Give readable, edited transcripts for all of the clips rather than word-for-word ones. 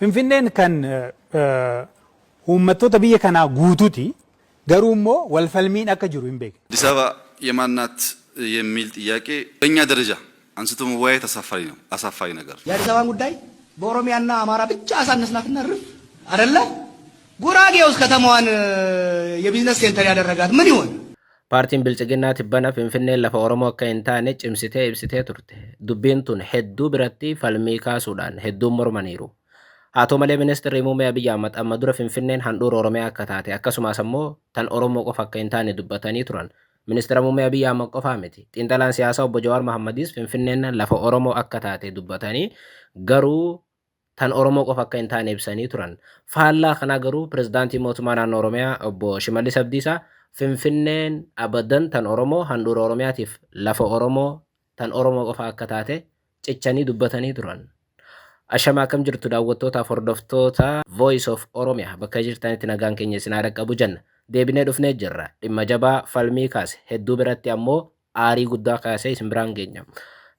Finfinneen kan uummattoota biyya kanaa guutuuti. Garuu immoo walfalmiin akka jiru hin beekne. አዲስ አበባ የማናት የሚል ጥያቄ በእኛ ደረጃ አንስቶ መወያየት አሳፋሪ ነገር። የአዲስ አበባን ጉዳይ በኦሮሚያና አማራ ብቻ አሳነስናትና ርፍ አይደለ? ጉራጌ ውስጥ ከተማዋን የቢዝነስ ሴንተር ያደረጋት ምን ይሆን? ፓርቲን ብልጽግና ትበና ፊንፊኔን ለፈ ኦሮሞ akka hin taane cimsitee ibsitee turte. Dubbiin tun hedduu biratti falmii kaasuudhaan hedduun mormaniiru. Haa ta'u malee ministeerri muummee Abiyyi Ahmad amma dura Finfinneen handhuura Oromiyaa akka taate akkasumas ammoo tan Oromoo qofa akka hin taane dubbatanii turan. Ministeera muummee Abiyyi Ahmad qofaa miti. Xiinxalaan siyaasaa obbo Jawaar Mohammadis Finfinneen lafa Oromoo akka taate dubbatanii garuu tan Oromoo qofa akka hin taane ibsanii turan. Faallaa kana garuu pirezidaantii mootummaa naannoo Oromiyaa obbo Shimallis Abdiisaa Finfinneen abadan tan Oromoo handhuura Oromiyaatiif lafa Oromoo tan Oromoo qofa akka taate cichanii dubbatanii turan. Ashama akkam jirtu daawwattootaaf hordoftoota Voice of Oromiyaa bakka jirtanitti nagaan keenya isin haa dhaqqabu jenna. Deebinee dhufnee jirra. Dhimma jabaa falmii kaase hedduu biratti ammoo aarii guddaa kaasee isin biraan geenya.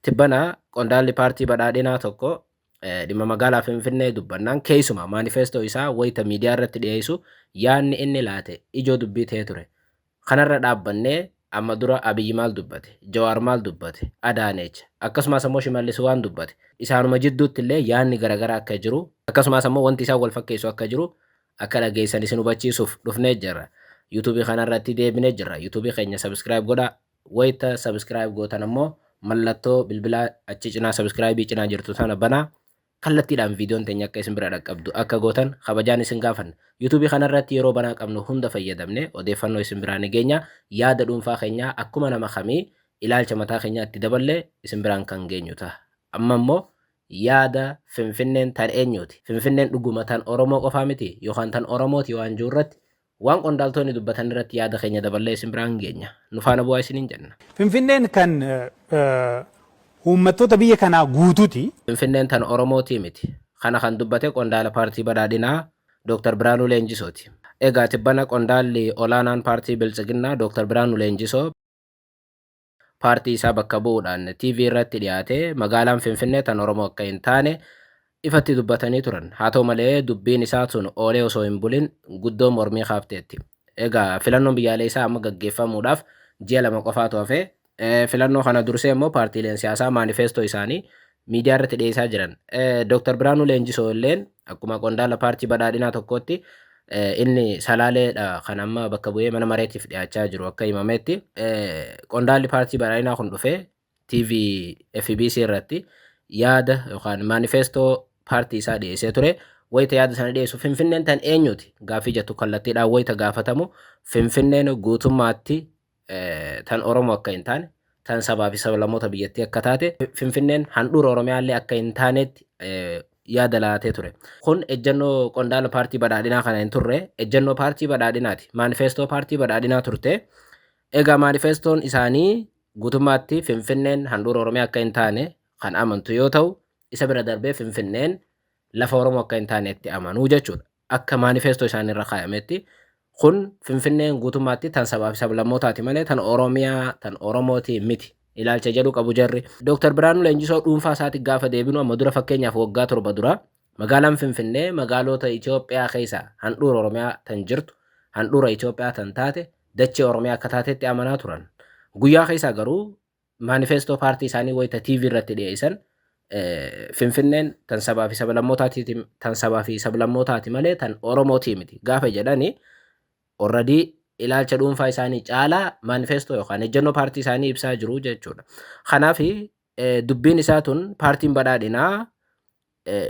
Tibbana qondaalli paartii badhaadhinaa tokko dhimma magaalaa Finfinnee dubbannaan keessumaa maanifeestoo isaa wayita miidiyaa irratti dhiyeessu yaanni inni laate ijoo dubbii ta'ee ture. Kanarra dhaabbannee amma dura Abiyyi maal dubbate, Jawaar maal dubbate, Adaaneech akkasumas ammoo Shimallis waan dubbate. Isaanuma jidduutti illee yaanni garaagaraa akka jiru akkasumas ammoo wanti isaan wal fakkeessu akka jiru akka dhageessan isin hubachiisuuf dhufnee jirra. YouTube kanarratti deebinee jirra. YouTube keenya subscribe godhaa. Wayita subscribe gootan ammoo mallattoo bilbilaa achi cinaa subscribe cinaa jirtu sana banaa. Kallattiidhaan viidiyoon teenya akka isin bira dhaqqabdu akka gootan kabajaan isin gaafanna. YouTube kanarratti yeroo banaa qabnu hunda fayyadamne odeeffannoo isin biraan geenya yaada dhuunfaa keenyaa akkuma nama kamii ilaalcha mataa keenyaa itti daballee isin biraan kan geenyu ta'a. Amma immoo yaada Finfinneen tan eenyuuti? Finfinneen dhuguma tan Oromoo qofaa miti yookaan tan Oromooti waan jiru irratti waan qondaaltonni dubbatan irratti yaada keenya daballee isin biraan geenya. Nu faana bu'aa isiniin jenna. Finfinneen kan uummattoota biyya kanaa guutuuti. Finfinneen tan Oromooti miti. Kana kan dubbate qondaala paartii badhaadhinaa Dr. Biraanuu Leenjisooti. Egaa tibbana qondaalli olaanaan paartii bilchiginnaa Dr. Biraanuu Leenjisoo paartii isaa bakka bu'uudhaan TV irratti dhiyaate magaalaan Finfinnee tan Oromoo akka hin taane ifatti dubbatanii turan. Haa ta'u malee dubbiin isaa sun oolee osoo hin bulin guddoo mormii kaafteetti. Egaa filannoon biyyaalessaa amma gaggeeffamuudhaaf ji'a 2 qofaatu hafe. Filannoo kana dursee immoo paartiileen siyaasaa maanifeestoo isaanii miidiyaa irratti dhiyeessaa jiran. Dr. Biraanuu Leenjisoo illeen akkuma qondaala paartii badhaadhinaa tokkotti inni salaaleedha kan amma bakka bu'ee mana mareetiif dhiyaachaa jiru akka himametti. Qondaalli paartii badhaadhinaa kun dhufee TV FBC irratti yaada yookaan maanifeestoo paartii isaa dhiyeessee ture. Wayita yaada sana dhiyeessu Finfinneen tan eenyuuti? Gaaffii jettu kallattiidhaan wayita gaafatamu Finfinneen guutummaatti tan Oromoo akka hin taane tan sabaa fi sablammoota biyyattii akka taate Finfinneen handhuura Oromiyaallee akka hin taanetti yaada laatee ture. Kun ejjennoo qondaala paartii badhaadhinaa kana hin turre ejjennoo paartii badhaadhinaati. Maanifeestoo paartii badhaadhinaa turte. Egaa maanifeestoon isaanii guutummaatti Finfinneen handhuura Oromiyaa akka hin taane kan amantu yoo ta'u isa bira darbee Finfinneen lafa Oromoo akka hin taanetti amanuu jechuudha. Akka maanifeestoo isaanii irra kaayametti kun Finfinneen guutummaatti tan sabaa fi sablammootaati malee tan Oromiyaa tan Oromooti miti. Ilaalcha jedhu qabu jarri. Dr. Biraanuu Leenjisoo dhuunfaa isaatti gaafa deebinu amma dura fakkeenyaaf waggaa 7 dura magaalaan Finfinnee magaalota Itoophiyaa keessaa handhuura Oromiyaa tan jirtu handhuura Itoophiyaa tan taate dachee Oromiyaa akka taatetti amanaa turan. Guyyaa keessaa garuu maanifeestoo paartii isaanii wayita TV irratti dhiyeessan Finfinneen tan sabaa fi sablammootaati malee tan Oromooti miti gaafa jedhani already ilaalcha dhuunfaa isaanii caalaa maanifeestoo yookaan ejjennoo paartii isaanii ibsaa jiru jechuudha. Kanaaf dubbiin isaa tun paartiin badhaadhinaa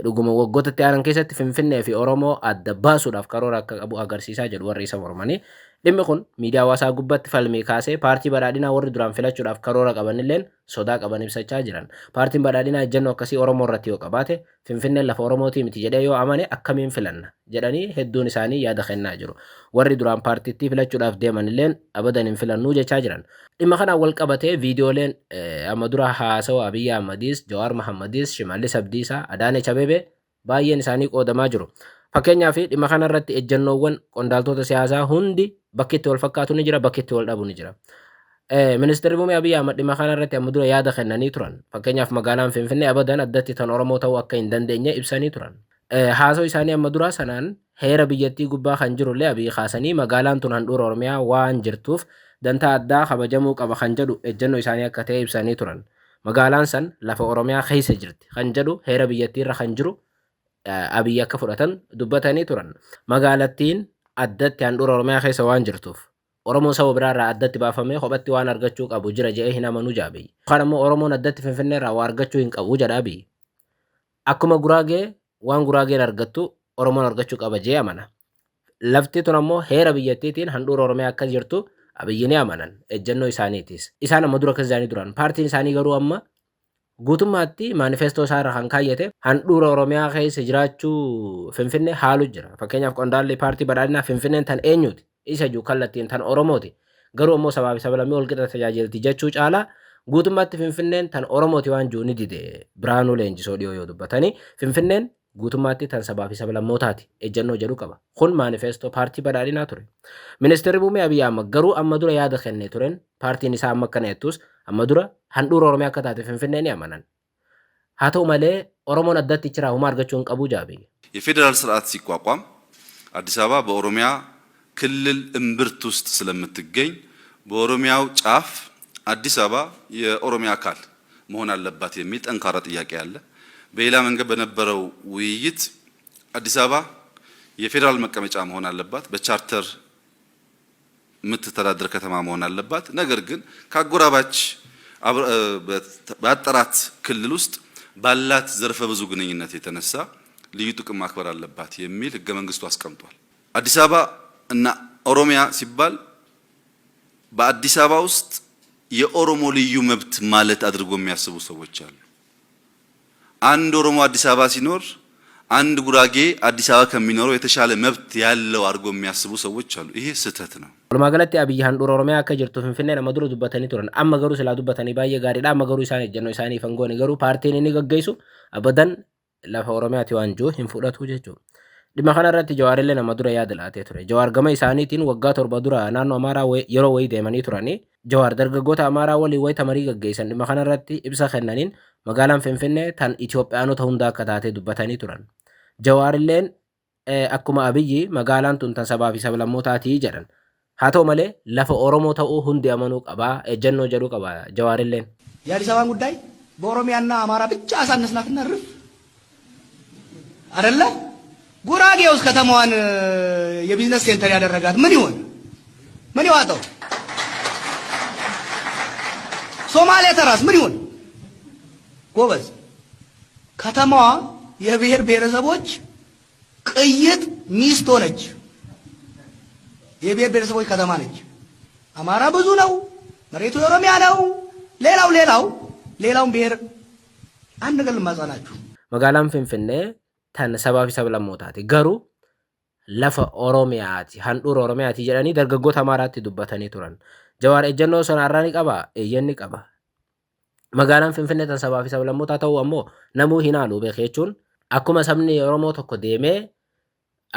dhuguma waggoota itti aanan keessatti Finfinnee fi Oromoo adda baasuudhaaf karoora akka qabu agarsiisaa jedhu warri isa mormanii. Dhimmi kun miidiyaa hawaasaa gubbatti falmii kaasee paartii badhaadhinaa warri duraan filachuudhaaf karoora qabanilleen sodaa qaban ibsachaa jiran. Paartiin badhaadhinaa ejjennoo akkasii Oromoo irratti yoo qabaate Finfinneen lafa Oromootii miti jedhee yoo amane akkamiin filanna jedhanii hedduun isaanii yaada kennaa jiru. Warri duraan paartiitti filachuudhaaf deemanilleen abadan hin filannuu jechaa jiran. Dhimma kanaan wal qabatee viidiyooleen amma dura haasawaa Abiyyi Ahmadiis, Jawaar Mohammadis, Shimallis Abdiisaa, Adaaneech Abeebee baay'een isaanii qoodamaa jiru. Fakkeenyaaf dhimma kanarratti ejjennoowwan qondaaltota siyaasaa hundi bakki itti wal fakkaatu ni jira, bakki itti wal dhabu ni jira. Ministeerri muummee Abiyyi Ahmad dhimma kanarratti amma dura yaada kennanii turan. Fakkeenyaaf magaalaan Finfinnee abadan addatti tan Oromoo ta'uu akka hin dandeenye ibsanii turan. haasoo isaanii amma duraa sanaan heera biyyattii gubbaa kan jirullee abii kaasanii magaalaan tun handhuura Oromiyaa waan jirtuuf dantaa addaa kabajamuu qaba kan jedhu ejjennoo isaanii akka ta'e ibsanii turan. Magaalaan san lafa Oromiyaa keessa jirti kan jedhu heera biyyattii irra kan jiru abii akka fudhatan dubbatanii turan. Magaalattiin addatti handhuura Oromiyaa keessa waan jirtuuf Oromoo saba biraarraa addatti baafamee kophatti waan argachuu qabu jira jedhee hin amanu jaabii. Yookaan ammoo Oromoon addatti Finfinneerraa waa argachuu hin qabu jedhaa biyyi. Akkuma Guraagee waan Guraageen argattu Oromoon argachuu qaba jee amana. Lafti tun ammoo heera biyyattiitiin handhuura Oromiyaa akka jirtu abiyyi ni amanan ejjennoo isaaniitis. Isaan amma dura akkas isaanii duran. Paartiin isaanii garuu amma guutummaatti maanifeestoo isaarra kan kaayyate handhuura Oromiyaa keessa jiraachuu Finfinnee haalu jira. Fakkeenyaaf qondaalli paartii badhaadhinaa Finfinneen tan eenyuti? Isa juu kallattiin tan Oromooti. Garuu ammoo sabaafi sablammii walqixa tajaajilti jechuu caalaa guutummaatti Finfinneen tan Oromooti waan juu ni dide. Biraanuu Leenjisoo dhiyoo yoo dubbatanii Finfinneen guutummaatti tan sabaafi sablammootaati ejjennoo jedhu qaba. Kun maanifeestoo paartii badhaadhinaa ture. Ministeerri Muummee Abiyyi Ahmad garuu amma dura yaada kennee turen paartiin isaa amma akkana jettus amma dura handhuura Oromiyaa akka taate Finfinnee ni amanan. haa ta'u malee Oromoon addatti ችራ ሁማ አርገቹን ቀቡ ጃቤ የፌደራል ስርዓት ሲቋቋም አዲስ አበባ በኦሮሚያ ክልል እምብርት ውስጥ ስለምትገኝ በኦሮሚያው ጫፍ አዲስ አበባ የኦሮሚያ አካል መሆን አለባት የሚል ጠንካራ ጥያቄ አለ። በሌላ መንገድ በነበረው ውይይት አዲስ አበባ የፌደራል መቀመጫ መሆን አለባት፣ በቻርተር የምትተዳደር ከተማ መሆን አለባት። ነገር ግን ከአጎራባች በአጠራት ክልል ውስጥ ባላት ዘርፈ ብዙ ግንኙነት የተነሳ ልዩ ጥቅም ማክበር አለባት የሚል ህገ መንግስቱ አስቀምጧል። አዲስ አበባ እና ኦሮሚያ ሲባል በአዲስ አበባ ውስጥ የኦሮሞ ልዩ መብት ማለት አድርጎ የሚያስቡ ሰዎች አሉ። አንድ ኦሮሞ አዲስ አበባ ሲኖር አንድ ጉራጌ አዲስ አበባ ከሚኖረው የተሻለ መብት ያለው አድርጎ የሚያስቡ ሰዎች አሉ። ይሄ ስህተት ነው። ወለማገለቲ አብይ ሃንዱር ኦሮሚያ ከጅርቱ ፍንፍኔ ነመድሩ ዱበተኒ ቱረን አመገሩ ስላ ዱበተኒ ባየ ጋሪዳ አመገሩ ኢሳኒ ጀኖ ኢሳኒ ፈንጎኒ ገሩ ፓርቲን ኒ ገገይሱ አበደን ለፈ ኦሮሚያ ቲዋንጆ ሂንፉዳቱ ጀቹ ዲማ ከነረት ጀዋርለ ነመድሩ ያድላቴ ቱረ ጀዋር ገመ ኢሳኒቲን ወጋ ቶርባ ዱራ ናኖ አማራ የሮ ወይ ደመኒ ቱራኒ ጀዋር ደርገጎታ አማራ ወሊ ወይ ተመሪ ገገይሰን ዲማ ከነረት ኢብሳ ከነኒን መጋላን ፍንፍኔ ታን ኢትዮጵያኖ ተሁንዳ ከታቴ ዱበተኒ ቱረን ጀዋርለን አኩማ አብይ መጋላን ቱን ተሰባፊ ሰብለሞታቲ ጀረን ሀተው መለ ለፈ ኦሮሞ ተኡ ሁንዲ አመኑ ቀባ እጀኖ ጀዱ ቀባ ጀዋርለን የአዲስ አበባን ጉዳይ በኦሮሚያና አማራ ብቻ አሳነስናትና ርፍ አይደለ ጉራጌ ውስጥ ከተማዋን የቢዝነስ ሴንተር ያደረጋት ምን ይሆን ምን ይዋጣው? ሶማሌ ተራስ ምን ይሆን? ጎበዝ ከተማዋ የብሔር ብሔረሰቦች ቅይጥ ሚስት ሆነች። የብሔር ብሔረሰቦች ከተማ ነች። አማራ ብዙ ነው፣ መሬቱ የኦሮሚያ ነው። ሌላውን ብሔር አንድ ነገር ልማጸናችሁ መጋላም ፍንፍኔ ተን ሰባፊ ሰብለሞታቲ ገሩ ለፈ ኦሮሚያቲ ሃንዱር ኦሮሚያቲ ጀዳኒ ደርገጎት አማራቲ ዱበተኒ ቱረን ጀዋር እጀኖ ሶን አራኒ ቀባ እየኒ ቀባ መጋላም ፍንፍኔ ተን ሰባፊ ሰብለሞታ ተው አሞ ነሙ ሂናሉ በከቹን አኩመ ሰብኒ ኦሮሞ ተኮ ዴሜ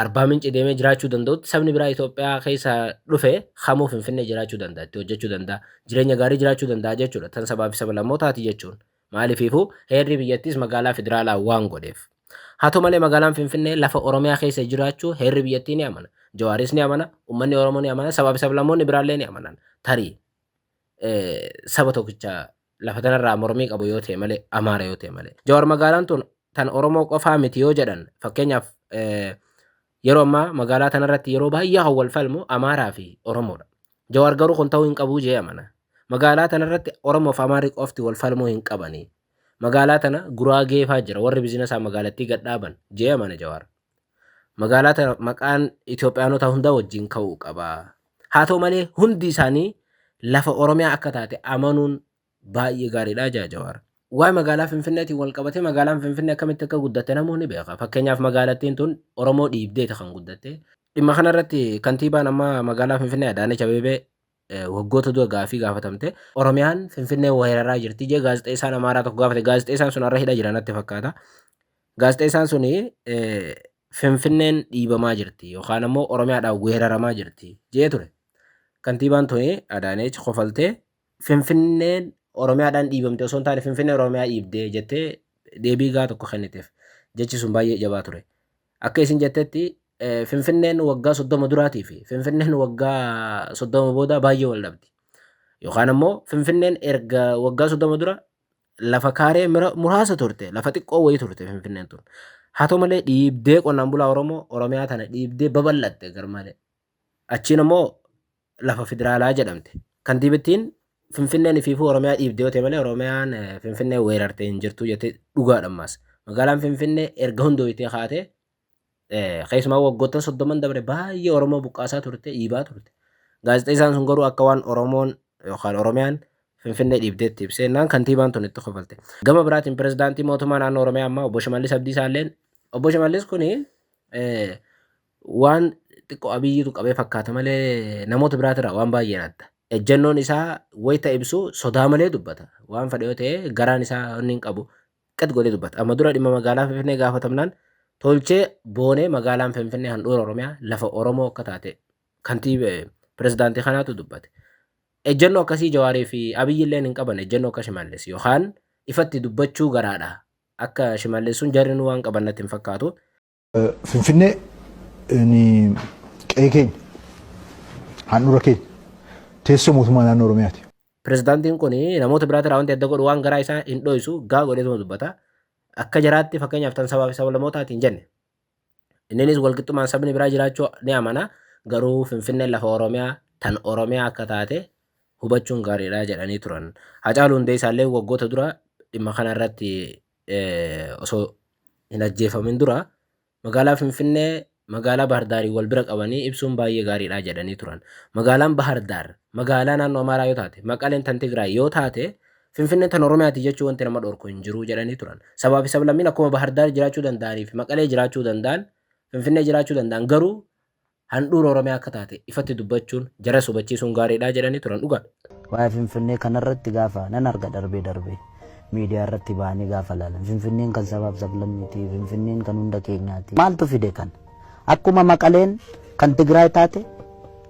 አርባ ምንጭ ዴሜ ጅራቹ ደንዶት ሰብኒ ብራ ኢትዮጵያ ከይሳ ዱፌ ኸሙ ፍንፍኔ ጅራቹ ደንዳቲ ወጀቹ ደንዳ ጅሬኛ ጋሪ ጅራቹ ደንዳ ጀቹ ተን ሰባፊ ሰብለሞታቲ ጀቹን ማሊፊፉ ሄሪ ብየቲስ መጋላ ፌደራላ ዋን ጎዴፍ ሀቶ መለ መጋላን ፍንፍኔ ለፈ ኦሮሚያ ከይሳ ጅራቹ ሄሪ ብየቲን ያመና ጀዋሪስ ኒ ያመና ኡመኒ ኦሮሞን ያመና ሰባፊ ሰብለሞን ብራሌን ያመናን ተሪ ሰበቶክቻ ለፈተነራ ሞርሚ ቀቡ ዮቴ መለ አማራ ዮቴ መለ ጀዋር መጋላን ቱን tan oromo qofa miti yoo jedhan fakkeenyaaf yeroo amma magaalaa tanarratti yeroo baay'ee hawwal falmu amaaraa fi oromoodha. Jawaar garuu kun ta'uu hin qabu jee amana. Magaalaa tanarratti oromoo fi amaarii qofti wal falmuu hin qabani. Magaalaa tana guraagee faa jira warri bizinesaa magaalattii gadhaaban jee amana Jawaar. Magaalaa tana maqaan Itoophiyaanota hunda wajjin ka'uu qaba. Haa ta'u malee hundi isaanii lafa oromiyaa akka taate amanuun baay'ee gaariidha jaa Jawaar. Waa'ee magaalaa Finfinneetiin wal qabatee magaalaan Finfinnee akkamitti akka guddatte namoonni beeka. Fakkeenyaaf magaalattiin tun Oromoo dhiibdeeta kan guddatte. Dhimma kanarratti kantiibaan amma magaalaa Finfinnee Adaanech Abeebee waggoota dura gaafii gaafatamte Oromiyaan Finfinnee weeraraa jirti jee gaazexeessaan Amaaraa tokko gaafate. Gaazexeessaan sun har'a hidha jira natti fakkaata. Gaazexeessaan suni Finfinneen dhiibamaa jirti yookaan ammoo Oromiyaadhaan weeraramaa jirti jee ture. Kantiibaan tuni Adaanech kofaltee Finfinneen Oromiyaadhaan dhiibamte osoo hin taane Finfinnee Oromiyaa dhiibdee jettee deebii gaa tokko kenniteef jechi sun baay'ee jabaa ture. akka isin jettetti Finfinneen waggaa 30 duraatii fi Finfinneen waggaa 30 booda baay'ee wal dhabdi. Yookaan ammoo Finfinneen erga waggaa 30 dura lafa kaaree muraasa turte, lafa xiqqoo wayii turte Finfinneen tun. Haa ta'u malee dhiibdee qonnaan bulaa Oromoo Oromiyaa tana dhiibdee babal'atte garmalee. Achiin ammoo lafa federaalaa jedhamte. Kantiibittiin Finfinneen fi Oromiyaa dhiibdee yoo ta'e malee Oromiyaan Finfinnee weerartee hin jirtu jettee dhugaadhammas. Magaalaan Finfinnee erga hundooyitee kaatee keessumaa waggoottan 30 dabre baay'ee Oromoo buqqaasaa turte, dhiibaa turte. Gaazexeessaan sun garuu akka waan Oromoon yookaan Oromiyaan Finfinnee dhiibdeetti ibseenaan kantiibaan tun itti kofalte. Gama biraatiin pirezidaantii mootummaa naannoo Oromiyaa ammaa obbo Shimallis Abdiisaa illeen obbo Shimallis kuni waan xiqqoo Abiyyiitu qabee fakkaata malee namoota biraatirraa waan baay'een adda. Ejjennoon isaa wayita ibsu sodaa malee dubbata. Waan fedhe yoo ta'e garaan isaa inni hin qabu qad godhee dubbata. Amma dura dhimma magaalaa Finfinnee gaafatamnaan tolchee boonee magaalaan Finfinnee handhuura Oromiyaa lafa Oromoo akka taate kantiibaa pirezidaantii kanaatu dubbate. Ejjennoo akkasii Jawaarii fi Abiyyi illee hin qaban ejjennoo akka Shimallis yookaan ifatti dubbachuu garaadha. Akka Shimallis sun jarri nu waan qaban natti hin fakkaatu. Finfinnee ni qe'ee keenya handhuura keenya teessoo mootummaa naannoo Oromiyaati. Pirezidaantiin kun namoota biraatirraa wanti adda godhu waan garaa isaa hin dho'isu gaa godheetuma dubbata. Akka jaraatti fakkeenyaaf tan sabaa fi sablammootaati jenne. Innis walqixxumaan sabni biraa jiraachuu ni amana. Garuu Finfinneen lafa Oromiyaa tan Oromiyaa akka taate hubachuun gaariidha jedhanii turan. Hacaaluu Hundeessaa illee waggoota dura dhimma kanarratti osoo hin ajjeefamin dura magaalaa Finfinnee magaalaa Bahardaarii wal bira qabanii ibsuun baay'ee gaariidha jedhanii turan. Magaalaan Bahardaar magaalaa naannoo Amaaraa yoo taate Maqaleen tan Tigraay yoo taate Finfinneen tan Oromiyaati jechuu wanti nama dhorku hin jiru jedhanii turan. Sabaa fi sablammiin akkuma Bahardaar jiraachuu danda'anii fi Maqalee jiraachuu danda'an Finfinnee jiraachuu danda'an garuu handhuura Oromiyaa akka taate ifatti dubbachuun jara hubachiisuun gaariidha jedhanii turan dhugaa. Waa'ee Finfinnee kanarratti gaafa nan arga darbee miidiyaa irratti ba'anii gaafa laalan Finfinneen kan sabaaf sablammiiti Finfinneen kan hunda keenyaati. Maaltu fide kan akkuma Maqaleen kan Tigraay taate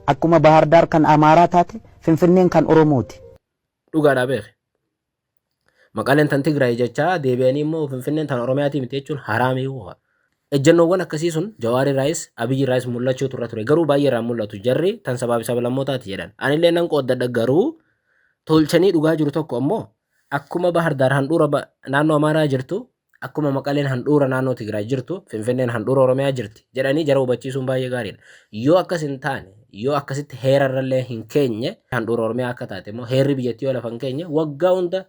akkuma Bahardaar kan Amaaraa taate Finfinneen kan Oromooti. Dhugaadhaa beeke. Maqaleen tan Tigraay jechaa deebi'anii immoo Finfinneen tan Oromiyaati miti jechuun haraamii wuha. Ejjennoowwan akkasii sun Jawaarii Raayis Abiyyi Raayis mul'achuu turre ture garuu baay'ee irraan mul'atu jarri tan sabaa fi sablammootaati jedhan. Anillee nan qooddadha garuu tolchanii dhugaa jiru tokko ammoo akkuma Bahardaar handhuura naannoo Amaaraa jirtu akkuma Maqaleen handhuura naannoo Tigraay jirtu Finfinneen handhuura Oromiyaa jirti jedhanii jara hubachiisuun baay'ee gaariidha. Yoo akkas hin taane yoo akkasitti heerarrallee hin keenye handhuura Oromiyaa akka taate immoo heerri biyyattii yoo lafa hin keenye waggaa hunda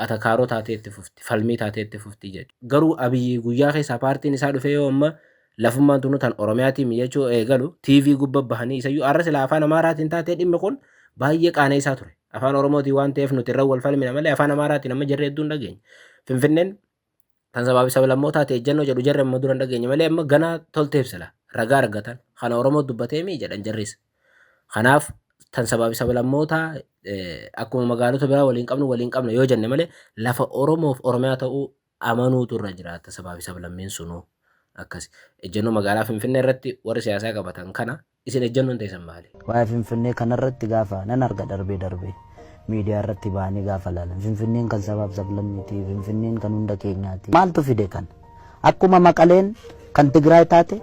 atakaaroo taateetti fufti falmii taateetti fufti jechuudha. Garuu Abiyyi guyyaa keessaa paartiin isaa dhufee yoo amma lafummaan tunu tan Oromiyaatiin jechuu eegalu TV gubbaa bahanii isayyuu arra sila afaan Amaaraatiin taatee dhimmi kun baay'ee qaanee isaa ture. Afaan Oromootii waan ta'eef nuti irra wal falmina malee afaan Amaaraatiin amma jarri hedduun dhageenya. Finfinneen tan sabaa fi sablammootaati ejjennoo jedhu jarri amma dura dhageenya malee amma ganaa tolteef sila ragaa argatan kana Oromoo dubbatee mii jedhan jarris. Kanaaf tan sabaa fi sablammootaa akkuma magaalota biraa waliin qabnu yoo jenne malee lafa Oromoof Oromiyaa ta'uu amanuutu irra jiraata sabaa fi sablammiin sunuu akkas. Ejjennoo magaalaa Finfinnee irratti warri siyaasaa qabatan kana isin ejjennoon teessan maali? Waa'ee Finfinnee kanarratti gaafa nan arga darbee miidiyaa irratti ba'anii gaafa laalan Finfinneen kan sabaaf sablammiiti Finfinneen kan hunda keenyaati. Maaltu fide kan akkuma Maqaleen kan Tigraay taate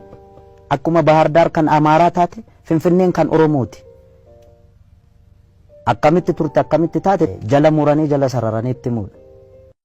akkuma Bahardaar kan Amaaraa taate Finfinneen kan Oromooti. Akkamitti turte akkamitti taate jala muranii jala sararanii itti muudha.